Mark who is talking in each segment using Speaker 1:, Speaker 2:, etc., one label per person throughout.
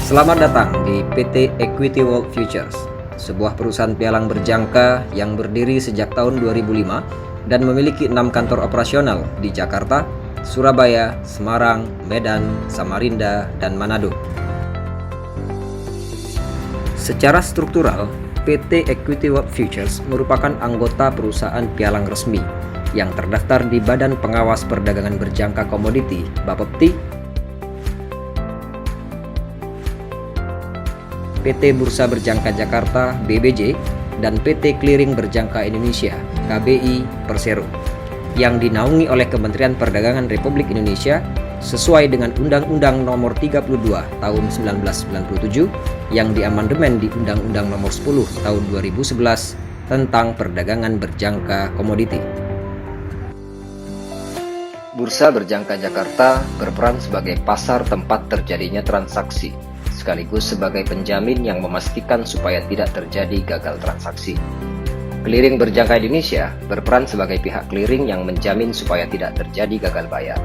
Speaker 1: Selamat datang di PT Equity World Futures, sebuah perusahaan pialang berjangka yang berdiri sejak tahun 2005 dan memiliki 6 kantor operasional di Jakarta, Surabaya, Semarang, Medan, Samarinda, dan Manado. Secara struktural, PT Equity World Futures merupakan anggota perusahaan pialang resmi yang terdaftar di Badan Pengawas Perdagangan Berjangka Komoditi (Bapepti), PT Bursa Berjangka Jakarta (BBJ), dan PT Clearing Berjangka Indonesia (KBI) Persero, yang dinaungi oleh Kementerian Perdagangan Republik Indonesia sesuai dengan Undang-Undang Nomor 32 Tahun 1997 yang diamandemen di Undang-Undang Nomor 10 Tahun 2011 tentang perdagangan berjangka komoditi. Bursa Berjangka Jakarta berperan sebagai pasar tempat terjadinya transaksi, sekaligus sebagai penjamin yang memastikan supaya tidak terjadi gagal transaksi. Clearing Berjangka Indonesia berperan sebagai pihak clearing yang menjamin supaya tidak terjadi gagal bayar.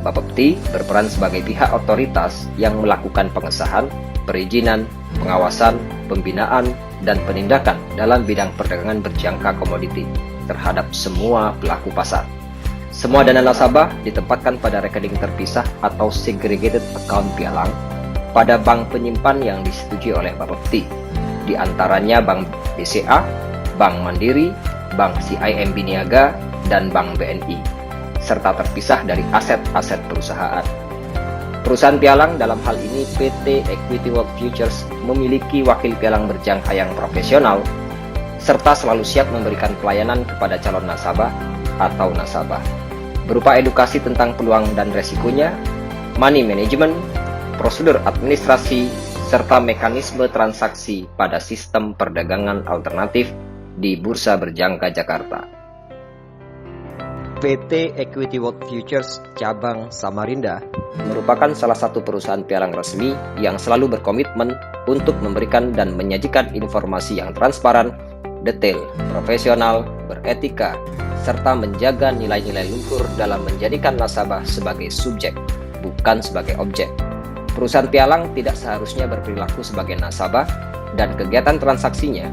Speaker 1: Bapepti berperan sebagai pihak otoritas yang melakukan pengesahan, perizinan, pengawasan, pembinaan, dan penindakan dalam bidang perdagangan berjangka komoditi terhadap semua pelaku pasar. Semua dana nasabah ditempatkan pada rekening terpisah atau segregated account pialang pada bank penyimpan yang disetujui oleh Bapepti, di antaranya Bank BCA, Bank Mandiri, Bank CIMB Niaga, dan Bank BNI, serta terpisah dari aset-aset perusahaan. Perusahaan pialang dalam hal ini PT Equity World Futures memiliki wakil pialang berjangka yang profesional, serta selalu siap memberikan pelayanan kepada calon nasabah atau nasabah, berupa edukasi tentang peluang dan resikonya, money management, prosedur administrasi, serta mekanisme transaksi pada sistem perdagangan alternatif di Bursa Berjangka Jakarta. PT Equity World Futures cabang Samarinda merupakan salah satu perusahaan pialang resmi yang selalu berkomitmen untuk memberikan dan menyajikan informasi yang transparan, detail, profesional, beretika, serta menjaga nilai-nilai luhur dalam menjadikan nasabah sebagai subjek, bukan sebagai objek. Perusahaan pialang tidak seharusnya berperilaku sebagai nasabah, dan kegiatan transaksinya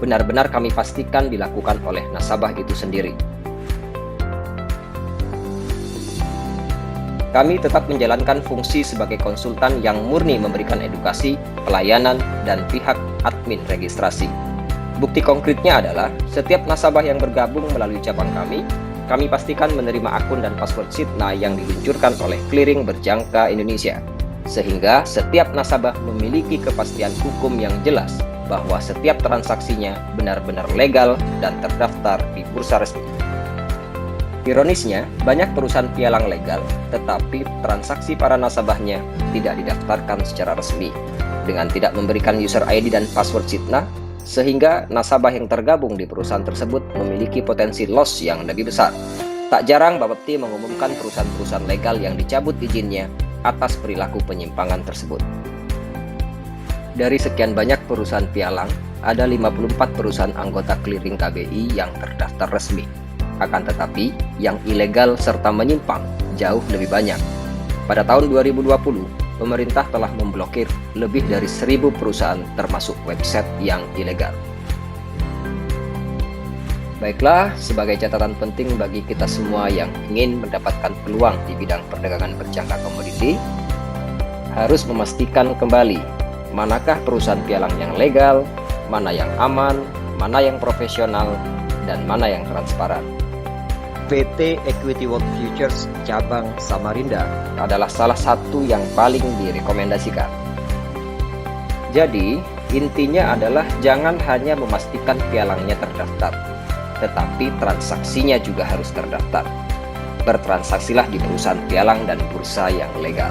Speaker 1: benar-benar kami pastikan dilakukan oleh nasabah itu sendiri. Kami tetap menjalankan fungsi sebagai konsultan yang murni memberikan edukasi, pelayanan, dan pihak admin registrasi. Bukti konkretnya adalah setiap nasabah yang bergabung melalui cabang kami pastikan menerima akun dan password Sitna yang diluncurkan oleh Clearing Berjangka Indonesia, sehingga setiap nasabah memiliki kepastian hukum yang jelas bahwa setiap transaksinya benar-benar legal dan terdaftar di bursa resmi. Ironisnya, banyak perusahaan pialang legal, tetapi transaksi para nasabahnya tidak didaftarkan secara resmi, dengan tidak memberikan user ID dan password Sitna, sehingga nasabah yang tergabung di perusahaan tersebut memiliki potensi loss yang lebih besar. Tak jarang Bapepti mengumumkan perusahaan-perusahaan legal yang dicabut izinnya atas perilaku penyimpangan tersebut. Dari sekian banyak perusahaan pialang, ada 54 perusahaan anggota clearing KBI yang terdaftar resmi. Akan tetapi, yang ilegal serta menyimpang jauh lebih banyak. Pada tahun 2020, pemerintah telah memblokir lebih dari 1.000 perusahaan termasuk website yang ilegal. Baiklah, sebagai catatan penting bagi kita semua yang ingin mendapatkan peluang di bidang perdagangan berjangka komoditi, harus memastikan kembali manakah perusahaan pialang yang legal, mana yang aman, mana yang profesional, dan mana yang transparan. PT Equity World Futures cabang Samarinda adalah salah satu yang paling direkomendasikan. Jadi, intinya adalah jangan hanya memastikan pialangnya terdaftar, tetapi transaksinya juga harus terdaftar. Bertransaksilah di perusahaan pialang dan bursa yang legal.